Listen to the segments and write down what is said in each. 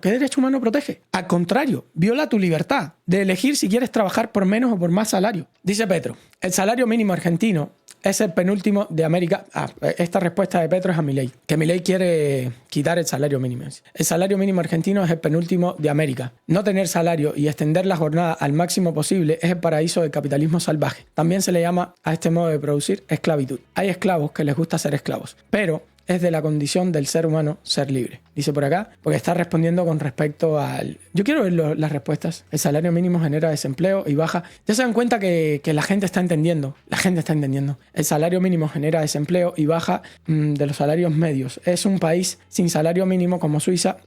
¿Qué derecho humano protege? Al contrario, viola tu libertad de elegir si quieres trabajar por menos o por más salario. Dice Petro, el salario mínimo argentino es el penúltimo de América. Esta respuesta de Petro es a Milei, que Milei quiere quitar el salario mínimo. El salario mínimo argentino es el penúltimo de América. No tener salario y extender la jornada al máximo posible es el paraíso del capitalismo salvaje. También se le llama a este modo de producir esclavitud. Hay esclavos que les gusta ser esclavos, pero es de la condición del ser humano ser libre. Dice por acá, porque está respondiendo con respecto al... Yo quiero ver las respuestas. El salario mínimo genera desempleo y baja. Ya se dan cuenta que la gente está entendiendo. La gente está entendiendo. El salario mínimo genera desempleo y baja de los salarios medios. Es un país sin salario mínimo como Suiza,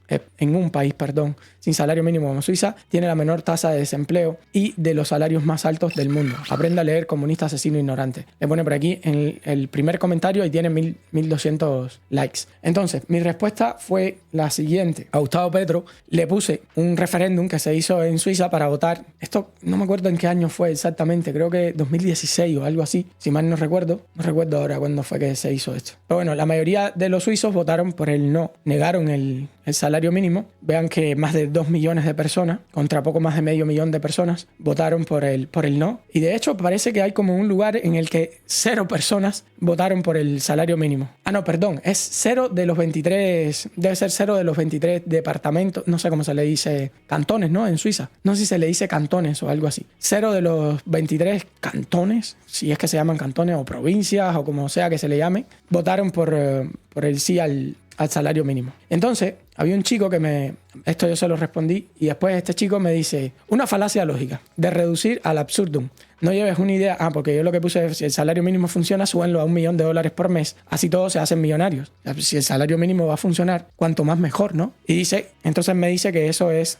sin salario mínimo como Suiza, tiene la menor tasa de desempleo y de los salarios más altos del mundo. Aprenda a leer, comunista, asesino, ignorante. Le pone por aquí en el primer comentario y tiene 1200 likes. Entonces, mi respuesta fue la siguiente. A Gustavo Petro le puse un referéndum que se hizo en Suiza para votar. Esto no me acuerdo en qué año fue exactamente, creo que 2016 o algo así, si mal no recuerdo. No recuerdo ahora cuándo fue que se hizo esto. Pero bueno, la mayoría de los suizos votaron por el no, negaron el salario mínimo. Vean que más de 2 millones de personas, contra poco más de medio millón de personas, votaron por el no. Y de hecho parece que hay como un lugar en el que 0 personas votaron por el salario mínimo. Ah, no, perdón, es 0 de los 23, debe ser 0 de los 23 departamentos, no sé cómo se le dice, cantones, ¿no? En Suiza. No sé si se le dice cantones o algo así. 0 de los 23 cantones, si es que se llaman cantones o provincias o como sea que se le llame, votaron por el sí al salario mínimo. Entonces, había un chico esto yo se lo respondí, y después este chico me dice, una falacia lógica, de reducir al absurdum. No lleves una idea, porque yo lo que puse es, si el salario mínimo funciona, súbenlo a $1 millón por mes, así todos se hacen millonarios. Si el salario mínimo va a funcionar, cuanto más mejor, ¿no? Y entonces me dice que eso es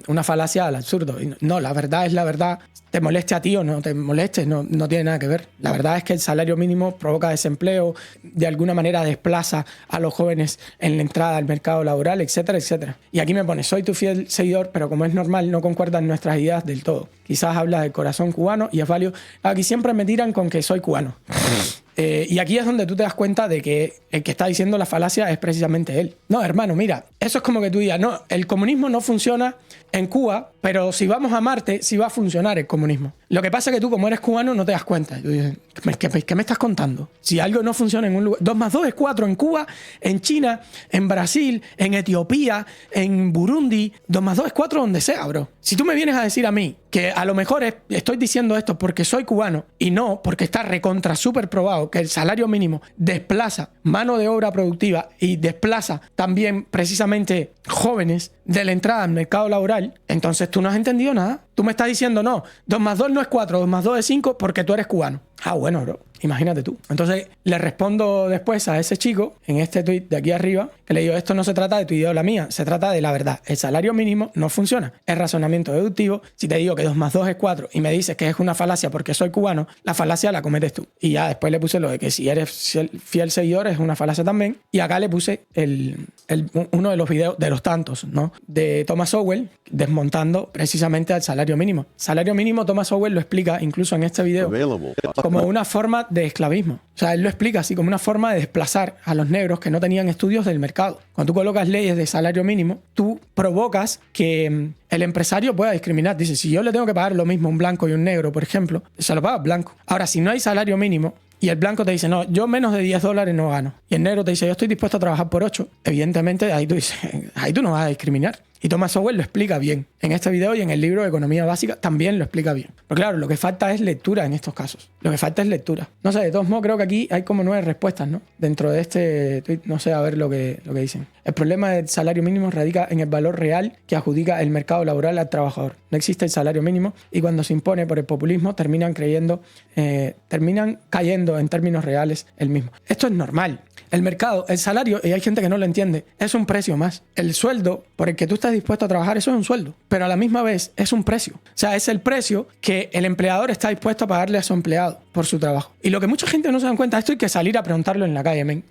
una falacia al absurdo. Y no, la verdad es la verdad. Te moleste a ti o no te moleste, no tiene nada que ver. La verdad es que el salario mínimo provoca desempleo, de alguna manera desplaza a los jóvenes en la entrada al mercado laboral, etcétera, etcétera. Y aquí me pone, soy tu fiel seguidor, pero como es normal, no concuerdan nuestras ideas del todo. Quizás habla del corazón cubano y es válido. Aquí siempre me tiran con que soy cubano. Y aquí es donde tú te das cuenta de que el que está diciendo la falacia es precisamente él. No, hermano, mira, eso es como que tú digas, no, el comunismo no funciona en Cuba, pero si vamos a Marte, sí va a funcionar el comunismo. Lo que pasa es que tú, como eres cubano, no te das cuenta. Yo digo, ¿qué me estás contando? Si algo no funciona en un lugar... 2 más 2 es 4 en Cuba, en China, en Brasil, en Etiopía, en Burundi. 2 más 2 es 4 donde sea, bro. Si tú me vienes a decir a mí que a lo mejor estoy diciendo esto porque soy cubano y no porque está recontra súper probado que el salario mínimo desplaza mano de obra productiva y desplaza también precisamente jóvenes de la entrada al mercado laboral, entonces tú no has entendido nada. Tú me estás diciendo, no, 2 más 2 no es 4, 2 más 2 es 5 porque tú eres cubano. Ah, bueno, bro, imagínate tú. Entonces le respondo después a ese chico en este tweet de aquí arriba, que le digo, esto no se trata de tu idea o la mía, se trata de la verdad. El salario mínimo no funciona. Es razonamiento deductivo. Si te digo que 2 más 2 es 4 y me dices que es una falacia porque soy cubano, la falacia la cometes tú. Y ya después le puse lo de que si eres fiel seguidor es una falacia también. Y acá le puse uno de los videos, de los tantos, ¿no? De Thomas Sowell desmontando precisamente al salario mínimo. Salario mínimo, Thomas Sowell lo explica incluso en este video como una forma de esclavismo. O sea, él lo explica así como una forma de desplazar a los negros que no tenían estudios del mercado. Cuando tú colocas leyes de salario mínimo, tú provocas que el empresario pueda discriminar. Dice, si yo le tengo que pagar lo mismo a un blanco y un negro, por ejemplo, se lo paga blanco. Ahora, si no hay salario mínimo y el blanco te dice, no, yo menos de $10 no gano, y el negro te dice, yo estoy dispuesto a trabajar por 8, evidentemente ahí tú no vas a discriminar. Y Thomas Sowell lo explica bien. En este video y en el libro de Economía Básica también lo explica bien. Pero claro, lo que falta es lectura en estos casos. Lo que falta es lectura. No sé, de todos modos creo que aquí hay como 9 respuestas, ¿no? Dentro de este tweet, no sé, a ver lo que dicen. El problema del salario mínimo radica en el valor real que adjudica el mercado laboral al trabajador. No existe el salario mínimo y cuando se impone por el populismo terminan cayendo en términos reales el mismo. Esto es normal. El mercado, el salario, y hay gente que no lo entiende, es un precio más. El sueldo por el que tú estás dispuesto a trabajar, eso es un sueldo, pero a la misma vez es un precio. O sea, es el precio que el empleador está dispuesto a pagarle a su empleado por su trabajo. Y lo que mucha gente no se da cuenta, esto hay que salir a preguntarlo en la calle, men.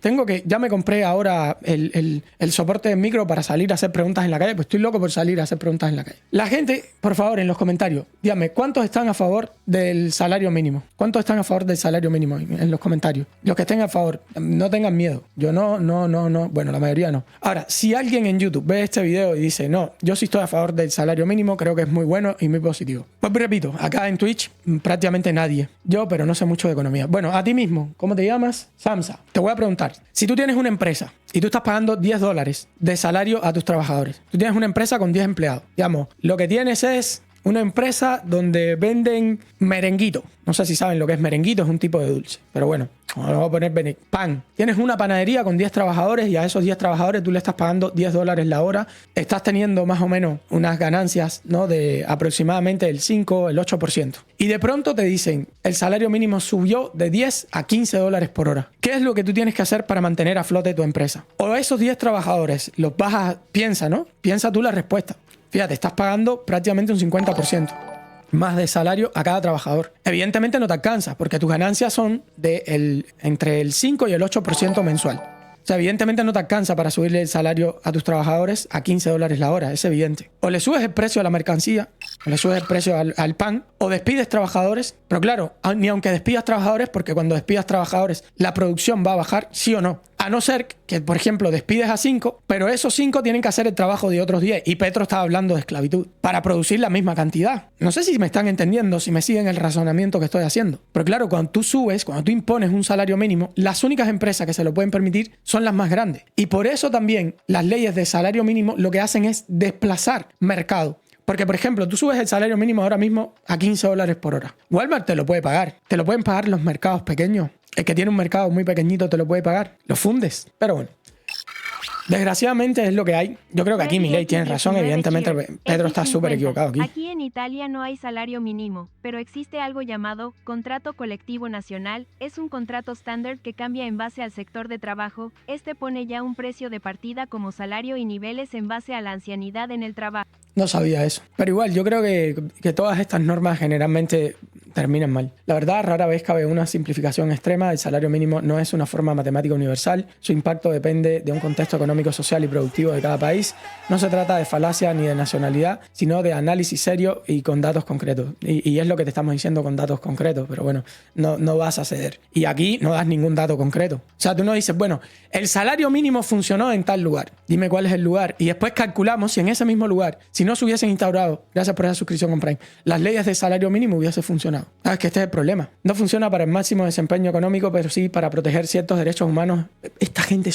Ya me compré ahora el el soporte de micro para salir a hacer preguntas en la calle, pues estoy loco por salir a hacer preguntas en la calle. La gente, por favor, en los comentarios, díganme, ¿cuántos están a favor del salario mínimo? ¿Cuántos están a favor del salario mínimo en los comentarios? Los que estén a favor, no tengan miedo. Yo no. Bueno, la mayoría no. Ahora, si alguien en YouTube ve este video y dice, no, yo sí estoy a favor del salario mínimo, creo que es muy bueno y muy positivo. Pues repito, acá en Twitch prácticamente nadie. Yo, pero no sé mucho de economía. Bueno, a ti mismo, ¿cómo te llamas? Samsa. Te voy a preguntar, si tú tienes una empresa y tú estás pagando $10 de salario a tus trabajadores, tú tienes una empresa con 10 empleados, digamos, lo que tienes es una empresa donde venden merenguito. No sé si saben lo que es merenguito, es un tipo de dulce. Pero bueno, vamos a poner pan. Tienes una panadería con 10 trabajadores y a esos 10 trabajadores tú le estás pagando $10 la hora. Estás teniendo más o menos unas ganancias, ¿no?, de aproximadamente el 5, el 8%. Y de pronto te dicen, el salario mínimo subió de 10 a $15 por hora. ¿Qué es lo que tú tienes que hacer para mantener a flote tu empresa? O esos 10 trabajadores los vas a... Piensa, ¿no? Piensa tú la respuesta. Fíjate, estás pagando prácticamente un 50% más de salario a cada trabajador. Evidentemente no te alcanza, porque tus ganancias son entre el 5 y el 8% mensual. O sea, evidentemente no te alcanza para subirle el salario a tus trabajadores a $15 la hora, es evidente. O le subes el precio a la mercancía, o le subes el precio al pan, o despides trabajadores. Pero claro, ni aunque despidas trabajadores, porque cuando despidas trabajadores la producción va a bajar, sí o no. A no ser que, por ejemplo, despides a 5, pero esos 5 tienen que hacer el trabajo de otros 10. Y Petro estaba hablando de esclavitud para producir la misma cantidad. No sé si me están entendiendo, si me siguen el razonamiento que estoy haciendo. Pero claro, cuando tú impones un salario mínimo, las únicas empresas que se lo pueden permitir son las más grandes. Y por eso también las leyes de salario mínimo lo que hacen es desplazar mercado. Porque, por ejemplo, tú subes el salario mínimo ahora mismo a $15 por hora. Walmart te lo puede pagar. Te lo pueden pagar los mercados pequeños. El que tiene un mercado muy pequeñito te lo puede pagar. Lo fundes. Pero bueno. Desgraciadamente es lo que hay. Yo creo que aquí Milei tiene razón. Evidentemente Pedro está súper equivocado aquí. Aquí en Italia no hay salario mínimo, pero existe algo llamado contrato colectivo nacional. Es un contrato estándar que cambia en base al sector de trabajo. Este pone ya un precio de partida como salario y niveles en base a la ancianidad en el trabajo. No sabía eso. Pero igual, yo creo que todas estas normas generalmente terminan mal. La verdad, rara vez cabe una simplificación extrema. El salario mínimo no es una forma matemática universal. Su impacto depende de un contexto económico, social y productivo de cada país. No se trata de falacia ni de nacionalidad, sino de análisis serio y con datos concretos. Y es lo que te estamos diciendo con datos concretos. Pero bueno, no vas a ceder. Y aquí no das ningún dato concreto. O sea, tú no dices, bueno, el salario mínimo funcionó en tal lugar. Dime cuál es el lugar. Y después calculamos si en ese mismo lugar, si no se hubiesen instaurado, gracias por esa suscripción con Prime, las leyes de salario mínimo hubiese funcionado. Es que este es el problema. No funciona para el máximo desempeño económico, pero sí para proteger ciertos derechos humanos. Esta gente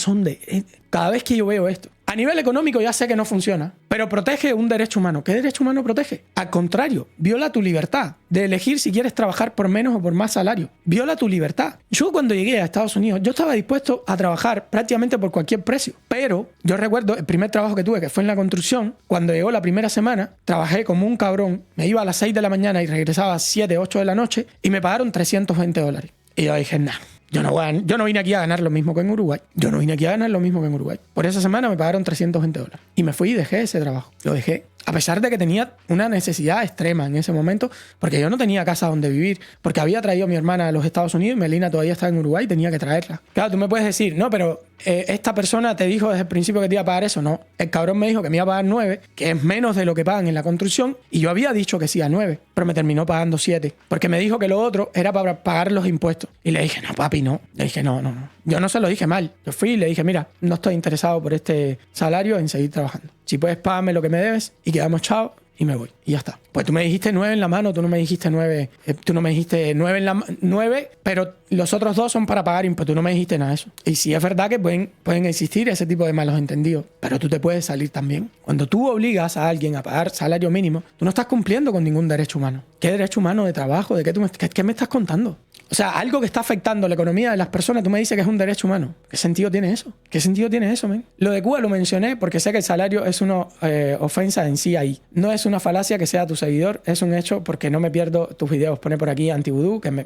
cada vez que yo veo esto, a nivel económico ya sé que no funciona, pero protege un derecho humano. ¿Qué derecho humano protege? Al contrario, viola tu libertad de elegir si quieres trabajar por menos o por más salario. Viola tu libertad. Yo cuando llegué a Estados Unidos, yo estaba dispuesto a trabajar prácticamente por cualquier precio. Pero yo recuerdo el primer trabajo que tuve, que fue en la construcción. Cuando llegó la primera semana, trabajé como un cabrón. Me iba a las 6 de la mañana y regresaba a 7, 8 de la noche y me pagaron $320. Y yo dije, nah. Yo no vine aquí a ganar lo mismo que en Uruguay. Por esa semana me pagaron $320. Y me fui y dejé ese trabajo. Lo dejé. A pesar de que tenía una necesidad extrema en ese momento, porque yo no tenía casa donde vivir, porque había traído a mi hermana a los Estados Unidos y Melina todavía estaba en Uruguay y tenía que traerla. Claro, tú me puedes decir, no, pero esta persona te dijo desde el principio que te iba a pagar eso. No, el cabrón me dijo que me iba a pagar 9, que es menos de lo que pagan en la construcción, y yo había dicho que sí a 9, pero me terminó pagando 7, porque me dijo que lo otro era para pagar los impuestos. Y le dije, no, papi, no. Le dije, no. Yo no se lo dije mal. Yo fui y le dije, mira, no estoy interesado por este salario en seguir trabajando. Si puedes, págame lo que me debes y quedamos chao y me voy. Y ya está. Pues tú me dijiste 9 en la mano, tú no me dijiste 9, en la 9, pero los otros 2 son para pagar impuestos. Tú no me dijiste nada de eso. Y sí es verdad que pueden existir ese tipo de malos entendidos, pero tú te puedes salir también. Cuando tú obligas a alguien a pagar salario mínimo, tú no estás cumpliendo con ningún derecho humano. ¿Qué derecho humano de trabajo? ¿De qué me estás contando? O sea, algo que está afectando la economía de las personas, tú me dices que es un derecho humano. ¿Qué sentido tiene eso? Men? Lo de Cuba lo mencioné porque sé que el salario es una ofensa en sí ahí. No es una falacia que sea tu seguidor, es un hecho porque no me pierdo tus videos. Pone por aquí Antivudú, que me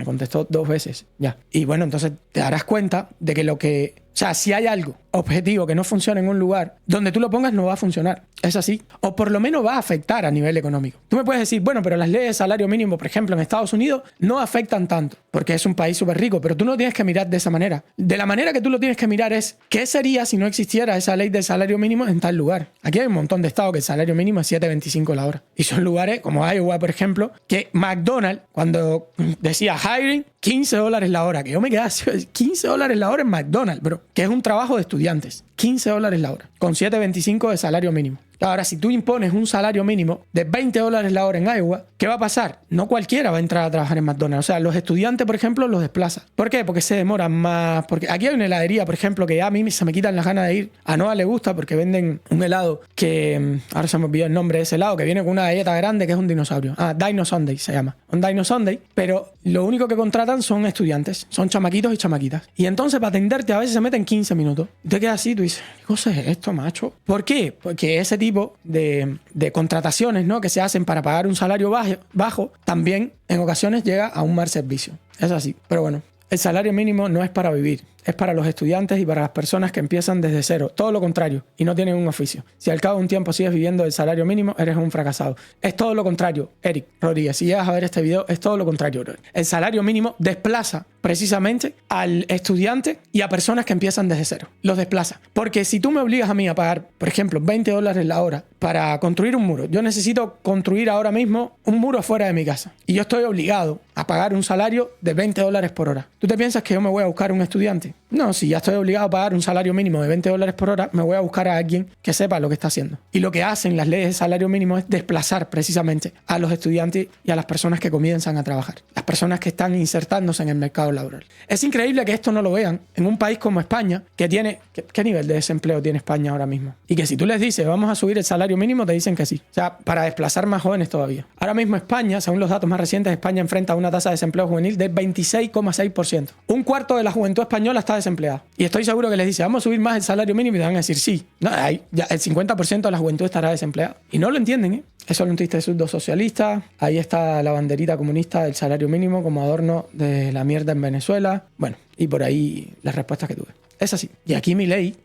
contestó 2 veces ya. Y bueno, entonces te darás cuenta de que lo que O sea, si hay algo objetivo que no funciona en un lugar, donde tú lo pongas no va a funcionar. Es así. O por lo menos va a afectar a nivel económico. Tú me puedes decir, bueno, pero las leyes de salario mínimo, por ejemplo, en Estados Unidos, no afectan tanto, porque es un país súper rico, pero tú no lo tienes que mirar de esa manera. De la manera que tú lo tienes que mirar es, ¿qué sería si no existiera esa ley del salario mínimo en tal lugar? Aquí hay un montón de estados que el salario mínimo es 7.25 la hora. Y son lugares, como Iowa, por ejemplo, que McDonald's, cuando decía hiring, $15 la hora, que yo me quedaba así, $15 la hora en McDonald's, bro, que es un trabajo de estudiantes. $15 la hora, con 7.25 de salario mínimo. Ahora, si tú impones un salario mínimo de $20 la hora en Iowa, ¿qué va a pasar? No cualquiera va a entrar a trabajar en McDonald's. O sea, los estudiantes, por ejemplo, los desplazan. ¿Por qué? Porque se demoran más. Porque aquí hay una heladería, por ejemplo, que a mí se me quitan las ganas de ir. A Noah le gusta porque venden un helado que... Ahora se me olvidó el nombre de ese helado, que viene con una galleta grande que es un dinosaurio. Dino Sunday se llama. Un Dino Sunday. Pero lo único que contratan son estudiantes. Son chamaquitos y chamaquitas. Y entonces para atenderte a veces se meten 15 minutos. Y te quedas así, tú dices, ¿qué cosa es esto, macho? ¿Por qué? Porque ese tipo de contrataciones, ¿no?, que se hacen para pagar un salario bajo, también en ocasiones llega a un mal servicio. Es así. Pero bueno, el salario mínimo no es para vivir. Es para los estudiantes y para las personas que empiezan desde cero. Todo lo contrario. Y no tienen un oficio. Si al cabo de un tiempo sigues viviendo del salario mínimo, eres un fracasado. Es todo lo contrario, Eric Rodríguez. Si llegas a ver este video, es todo lo contrario, bro. El salario mínimo desplaza precisamente al estudiante y a personas que empiezan desde cero. Los desplaza. Porque si tú me obligas a mí a pagar, por ejemplo, $20 la hora para construir un muro. Yo necesito construir ahora mismo un muro fuera de mi casa. Y yo estoy obligado a pagar un salario de $20 por hora. ¿Tú te piensas que yo me voy a buscar un estudiante? No, si ya estoy obligado a pagar un salario mínimo de $20 por hora, me voy a buscar a alguien que sepa lo que está haciendo. Y lo que hacen las leyes de salario mínimo es desplazar precisamente a los estudiantes y a las personas que comienzan a trabajar. Las personas que están insertándose en el mercado laboral. Es increíble que esto no lo vean en un país como España, que tiene... ¿Qué nivel de desempleo tiene España ahora mismo? Y que si tú les dices, vamos a subir el salario mínimo, te dicen que sí. O sea, para desplazar más jóvenes todavía. Ahora mismo España, según los datos más recientes, España enfrenta una tasa de desempleo juvenil del 26,6%. Un cuarto de la juventud española está desempleada. Y estoy seguro que les dice, vamos a subir más el salario mínimo y te van a decir sí. No, ya el 50% de la juventud estará desempleada. Y no lo entienden, ¿eh? Eso lo entiende el dos socialista. Ahí está la banderita comunista del salario mínimo como adorno de la mierda en Venezuela. Bueno, y por ahí las respuestas que tuve. Es así. Y aquí Milei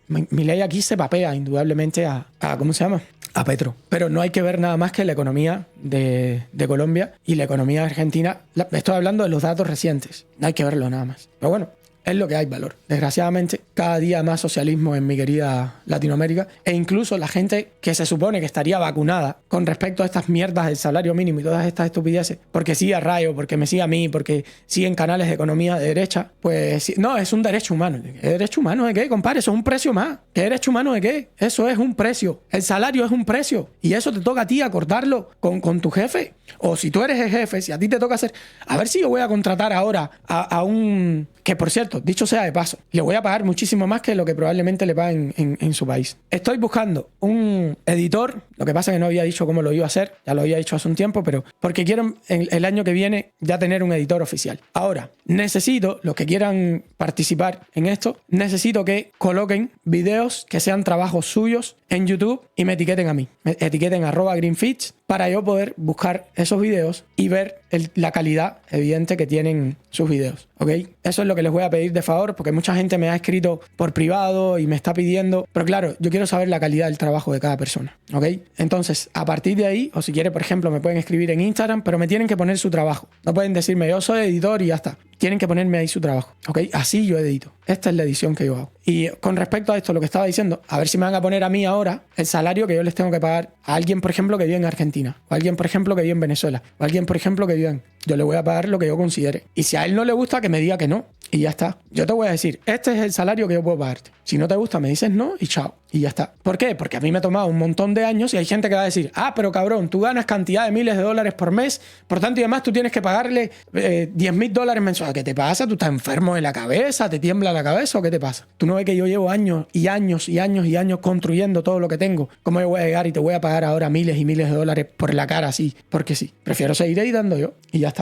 aquí se papea indudablemente a ¿cómo se llama? A Petro. Pero no hay que ver nada más que la economía de Colombia y la economía argentina. Estoy hablando de los datos recientes. No hay que verlo nada más. Pero bueno, es lo que hay valor. Desgraciadamente, cada día más socialismo en mi querida Latinoamérica, e incluso la gente que se supone que estaría vacunada con respecto a estas mierdas del salario mínimo y todas estas estupideces, porque sigue a Rayo, porque me sigue a mí, porque siguen canales de economía de derecha, pues no, es un derecho humano. ¿Qué derecho humano de qué, compadre? Eso es un precio más. ¿Qué derecho humano de qué? Eso es un precio. El salario es un precio. Y eso te toca a ti acordarlo con tu jefe. O si tú eres el jefe, si a ti te toca hacer... A ver si yo voy a contratar ahora a un... Que por cierto, dicho sea de paso, le voy a pagar muchísimo más que lo que probablemente le paguen en su país. Estoy buscando un editor, lo que pasa es que no había dicho cómo lo iba a hacer, ya lo había dicho hace un tiempo, pero porque quiero el año que viene ya tener un editor oficial. Ahora, necesito, los que quieran participar en esto, necesito que coloquen videos que sean trabajos suyos en YouTube y me etiqueten a mí. Me etiqueten @greenfits para yo poder buscar esos videos y ver la calidad evidente que tienen sus videos, ¿ok? Eso es lo que les voy a pedir de favor, porque mucha gente me ha escrito por privado y me está pidiendo, pero claro, yo quiero saber la calidad del trabajo de cada persona, ¿ok? Entonces, a partir de ahí, o si quiere, por ejemplo, me pueden escribir en Instagram, pero me tienen que poner su trabajo. No pueden decirme, yo soy editor y ya está. Tienen que ponerme ahí su trabajo, ¿ok? Así yo edito. Esta es la edición que yo hago. Y con respecto a esto, lo que estaba diciendo, a ver si me van a poner a mí ahora el salario que yo les tengo que pagar a alguien, por ejemplo, que vive en Argentina, o a alguien, por ejemplo, que vive en Venezuela, o a alguien, por ejemplo, que vive en... Yo le voy a pagar lo que yo considere. Y si a él no le gusta, que me diga que no. Y ya está. Yo te voy a decir, este es el salario que yo puedo pagarte. Si no te gusta, me dices no y chao. Y ya está. ¿Por qué? Porque a mí me ha tomado un montón de años y hay gente que va a decir, pero cabrón, tú ganas cantidad de miles de dólares por mes, por tanto y además tú tienes que pagarle $10,000 mensuales. ¿Qué te pasa? ¿Tú estás enfermo de la cabeza? ¿Te tiembla la cabeza o qué te pasa? ¿Tú no ves que yo llevo años y años y años y años construyendo todo lo que tengo? ¿Cómo yo voy a llegar y te voy a pagar ahora miles y miles de dólares por la cara así? Porque sí. Prefiero seguir editando yo y ya está.